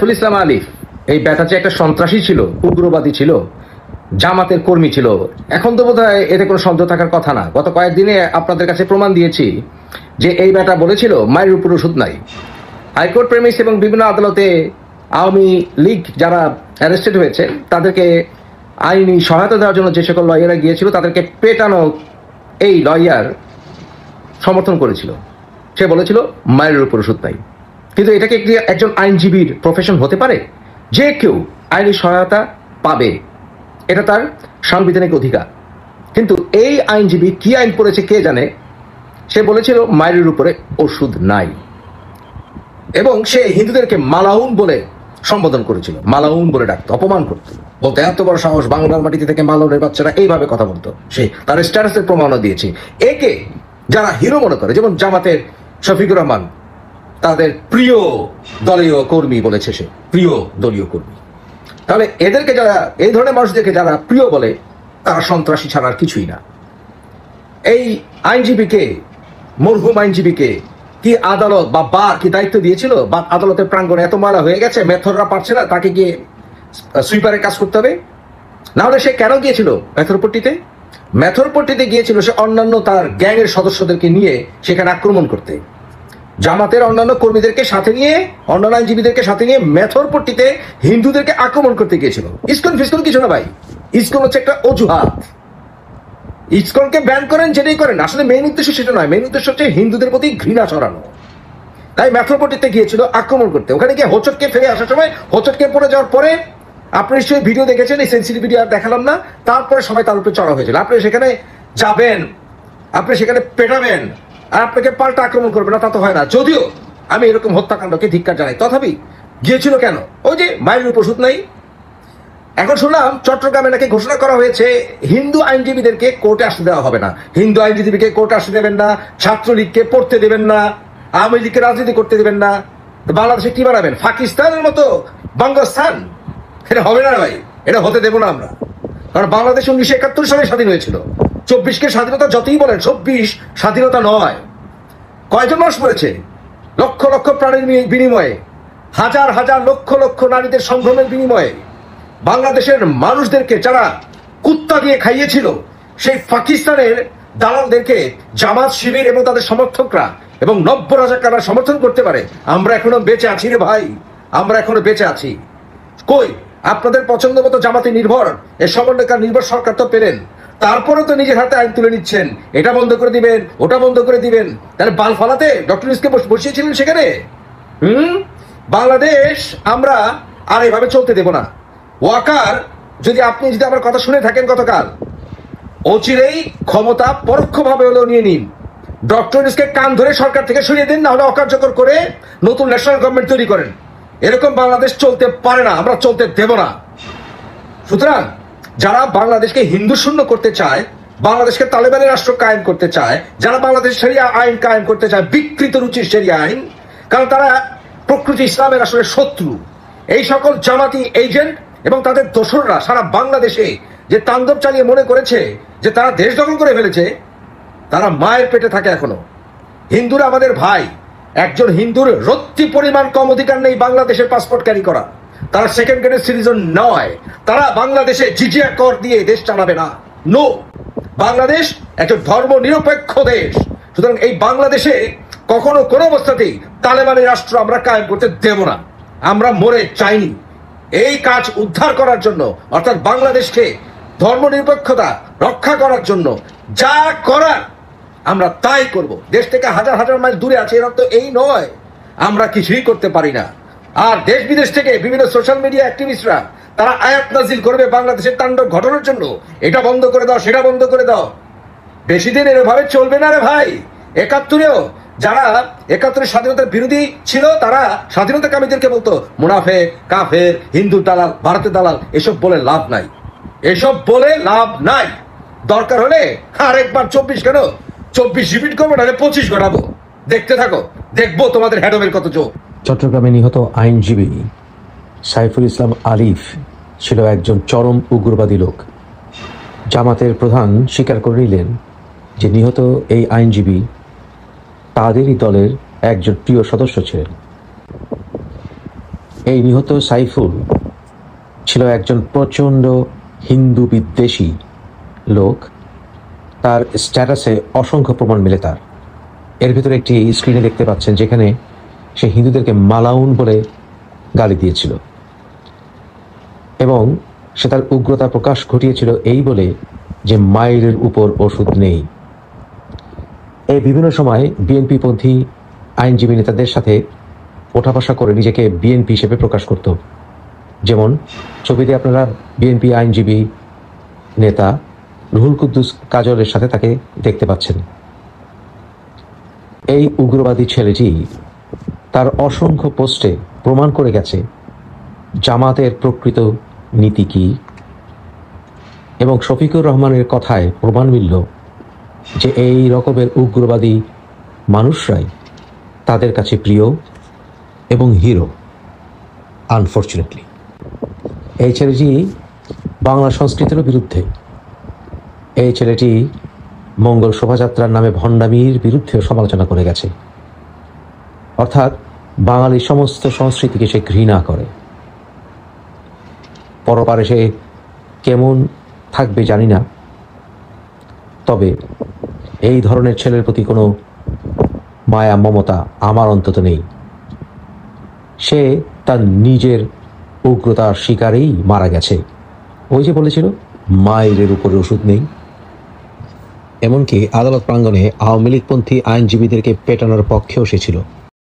সাইফুল ইসলাম আলিফ এই ব্যাটাচে একটা সন্ত্রাসী ছিল, উগ্রবাদী ছিল, জামাতের কর্মী ছিল। এখন তো বোধহয় এতে কোনো সন্দেহ থাকার কথা না। গত কয়েকদিনে আপনাদের কাছে প্রমাণ দিয়েছি যে এই ব্যাটা বলেছিল মায়ের উপর ওষুধ নাই। হাইকোর্ট প্রেমিস এবং বিভিন্ন আদালতে আওয়ামী লীগ যারা অ্যারেস্টেড হয়েছে তাদেরকে আইনি সহায়তা দেওয়ার জন্য যে সকল লয়াররা গিয়েছিল তাদেরকে পেটানো এই লয়ার সমর্থন করেছিল। সে বলেছিল মায়ের উপর ওষুধ নাই। কিন্তু এটাকে একজন আইনজীবীর প্রফেশন হতে পারে? যে কেউ আইনি সহায়তা পাবে, এটা তার সাংবিধানিক অধিকার। কিন্তু এই আইনজীবী কি আইন পড়েছে কে জানে, সে বলেছিল মায়ের উপরে ওষুধ নাই এবং সে হিন্দুদেরকে মালাউন বলে সম্বোধন করেছিল, মালাউন বলে ডাকতো, অপমান করতো, বলতো এত বড় সাহস বাংলার মাটিতে থেকে মালাউনের বাচ্চারা এইভাবে কথা বলতো। সে তার স্ট্যাটাসের প্রমাণও দিয়েছে। একে যারা হিরো মনে করে, যেমন জামাতের শফিকুর রহমান তাদের প্রিয় দলীয় কর্মী বলেছে, সে প্রিয় দলীয় কর্মী। তাহলে এদেরকে যারা, এই ধরনের মানুষদেরকে যারা প্রিয় বলে, তারা সন্ত্রাসী ছাড়া আর কিছুই না। এই আইনজীবীকে, মরহুম আইনজীবীকে কি আদালত বা বার কি দায়িত্ব দিয়েছিল? বা আদালতের প্রাঙ্গণে এত ময়লা হয়ে গেছে, মেথররা পারছে না, তাকে গিয়ে সুইপারের কাজ করতে হবে? না হলে সে কেন গিয়েছিল মেথরপট্টিতে? মেথরপট্টিতে গিয়েছিল সে অন্যান্য তার গ্যাংয়ের সদস্যদেরকে নিয়ে সেখানে আক্রমণ করতে। জামাতের অন্যান্য কর্মীদেরকে সাথে নিয়ে, অন্যান্য আইনজীবীদেরকে সাথে নিয়ে মেথরপট্টিতে হিন্দুদেরকে আক্রমণ করতে গিয়েছিল। ইসকন ফিসকন কিছু না ভাই, ইসকন হচ্ছে একটা অজুহাত। ইসকনকে ব্যান করেন, যেটাই করেন, আসলে মেইন উদ্দেশ্য সেটা নয়। মেইন উদ্দেশ্য হচ্ছে হিন্দুদের প্রতি ঘৃণা ছড়ানো। তাই মেথরপট্টিতে গিয়েছিল আক্রমণ করতে। ওখানে গিয়ে হোঁচটকে ফেলে আসার সময়, হোঁচটকে পড়ে যাওয়ার পরে, আপনি নিশ্চয়ই ভিডিও দেখেছেন, এই সেন্সিটিভ ভিডিও আর দেখালাম না, তারপরে সবাই তার উপরে চড়া হয়েছিল। আপনি সেখানে যাবেন, আপনি সেখানে পেটাবেন, আর আপনাকে পাল্টা আক্রমণ করবে না, তা তো হয় না। যদিও আমি এরকম হত্যাকাণ্ডকে ধিক্কার জানাই, তথাপি গিয়েছিল কেন? ওই যে মায়ের উপর ওষুধ নাই। এখন শুনলাম চট্টগ্রামে নাকি ঘোষণা করা হয়েছে হিন্দু আইনজীবীদেরকে কোর্টে আসতে দেওয়া হবে না। হিন্দু আইনজীবীকে কোর্টে আসতে দেবেন না, ছাত্রলীগকে পড়তে দেবেন না, আওয়ামী লীগকে রাজনীতি করতে দেবেন না। বাংলাদেশে কি বানাবেন? পাকিস্তানের মতো বাঙ্গস্থান? এটা হবে না ভাই, এটা হতে দেবো না আমরা। কারণ বাংলাদেশ 1971 সালে স্বাধীন হয়েছিল। 24কে স্বাধীনতা যতই বলেন, 24 স্বাধীনতা নয়। কয়জন মানুষ মরেছে? লক্ষ লক্ষ প্রাণীর বিনিময়ে, হাজার হাজার লক্ষ লক্ষ নারীদের সম্ভ্রমের বিনিময়ে বাংলাদেশের মানুষদেরকে যারা কুত্তা দিয়ে খাইয়েছিল, সেই পাকিস্তানের দালালদেরকে জামাত, শিবির এবং তাদের সমর্থকরা এবং নব্য রাজাকাররা সমর্থন করতে পারে। আমরা এখনো বেঁচে আছি রে ভাই, আমরা এখনো বেঁচে আছি। কই আপনাদের পছন্দ মতো জামাতে নির্ভর, এর সমন্বয়কার নির্ভর সরকার তো পেলেন, তারপরে তো নিজের হাতে আইন তুলে নিচ্ছেন। এটা বন্ধ করে দিবেন, ওটা বন্ধ করে দিবেন। তাহলে বাল ফালাতে ডক্টর ইউনূসকে বসিয়েছিলেন সেখানে। বাংলাদেশ আমরা আর এভাবে চলতে দেব না। ওয়াকার, আপনি যদি আমার কথা শুনে থাকেন গতকাল, অচিরেই ক্ষমতা পরোক্ষভাবে হলেও নিয়ে নিন। ডক্টর ইউনূসকে কান ধরে সরকার থেকে সরিয়ে দিন, না হলে অকার্যকর করে নতুন ন্যাশনাল গভর্নমেন্ট তৈরি করেন। এরকম বাংলাদেশ চলতে পারে না, আমরা চলতে দেব না। সুতরাং যারা বাংলাদেশকে হিন্দু শূন্য করতে চায়, বাংলাদেশকে তালেবানের রাষ্ট্র কায়েম করতে চায়, যারা বাংলাদেশ শরিয়া আইন কায়েম করতে চায়, বিকৃত রুচির শরিয়া আইন, কারণ তারা প্রকৃতি ইসলামের আসলে শত্রু। এই সকল জামাতি এজেন্ট এবং তাদের দোসররা সারা বাংলাদেশে যে তাণ্ডব চালিয়ে মনে করেছে যে তারা দেশ দখল করে ফেলেছে, তারা মায়ের পেটে থাকে এখনো। হিন্দুরা আমাদের ভাই। একজন হিন্দুর রত্তি পরিমাণ কম অধিকার নেই বাংলাদেশের পাসপোর্ট ক্যারি করা। তারা সেকেন্ড গ্রেডের সিটিজেন নয়। তারা বাংলাদেশে জিজিয়া কর দিয়ে দেশ চালাবে না। নো, বাংলাদেশ একটা ধর্ম নিরপেক্ষ দেশ। সুতরাং এই বাংলাদেশে কখনো কোনো অবস্থাতেই তালেবানের রাষ্ট্র আমরা কায়েম করতে দেব না। আমরা মরে চাইনি। এই কাজ উদ্ধার করার জন্য, অর্থাৎ বাংলাদেশকে ধর্ম নিরপেক্ষতা রক্ষা করার জন্য যা করার আমরা তাই করব। দেশ থেকে হাজার হাজার মাইল দূরে আছে, এর অর্থ এই নয় আমরা কিছুই করতে পারি না। আর দেশ বিদেশ থেকে বিভিন্ন সোশ্যাল মিডিয়া অ্যাক্টিভিস্টরা তারা আয়াত নাজিল করবে বাংলাদেশের তাণ্ডব ঘটানোর জন্য, এটা বন্ধ করে দাও, সেটা বন্ধ করে দাও। বেশি দিন এভাবে চলবে না রে ভাই। 71-এও যারা 71-এর স্বাধীনতার বিরোধী ছিল, তারা স্বাধীনতা কামীদেরকে বলতো মুনাফেক, কাফের, হিন্দু দালাল, ভারতের দালাল। এসব বলে লাভ নাই, এসব বলে লাভ নাই। দরকার হলে আরেকবার 24 কেন, 24 রিপিট করবো, নাহলে 25 ঘটাবো। দেখতে থাকো, দেখবো তোমাদের হেডমের কত চোখ। চট্টগ্রামে নিহত আইনজীবী সাইফুল ইসলাম আলিফ ছিল একজন চরম উগ্রবাদী লোক। জামাতের প্রধান স্বীকার করে নিলেন যে নিহত এই আইনজীবী তাদেরই দলের একজন প্রিয় সদস্য ছিলেন। এই নিহত সাইফুল ছিল একজন প্রচণ্ড হিন্দু বিদ্বেষী লোক। তার স্ট্যাটাসে অসংখ্য প্রমাণ মেলে তার। এর ভিতরে একটি স্ক্রিনে দেখতে পাচ্ছেন যেখানে সে হিন্দুদেরকে মালাউন বলে গালি দিয়েছিল এবং সে তার উগ্রতা প্রকাশ ঘটিয়েছিল এই বলে যে মায়ের উপর ওষুধ নেই। এই বিভিন্ন সময় বিএনপিপন্থী আইনজীবী নেতাদের সাথে ওঠাবসা করে নিজেকে বিএনপি হিসেবে প্রকাশ করত। যেমন ছবিতে আপনারা বিএনপি আইনজীবী নেতা রুহুল কুদ্দুস কাজলের সাথে তাকে দেখতে পাচ্ছেন। এই উগ্রবাদী ছেলেটি তার অসংখ্য পোস্টে প্রমাণ করে গেছে জামাতের প্রকৃত নীতি কী, এবং শফিকুর রহমানের কথায় প্রমাণ মিলল যে এই রকমের উগ্রবাদী মানুষরাই তাদের কাছে প্রিয় এবং হিরো। আনফর্চুনেটলি এই ছেলেটি বাংলা সংস্কৃতির বিরুদ্ধে, এই ছেলেটি মঙ্গল শোভাযাত্রার নামে ভণ্ডামির বিরুদ্ধে সমালোচনা করে গেছে। অর্থাৎ বাঙালির সমস্ত সংস্কৃতিকে সে ঘৃণা করে। পরপারে সে কেমন থাকবে জানি না, তবে এই ধরনের ছেলের প্রতি কোনো মায়া মমতা আমার অন্তত নেই। সে তার নিজের উগ্রতার শিকারেই মারা গেছে। ওই যে বলেছিল মায়ের উপরে ওষুধ নেই। এমনকি আদালত প্রাঙ্গণে আওয়ামী লীগপন্থী আইনজীবীদেরকে পেটানোর পক্ষেও সে ছিল।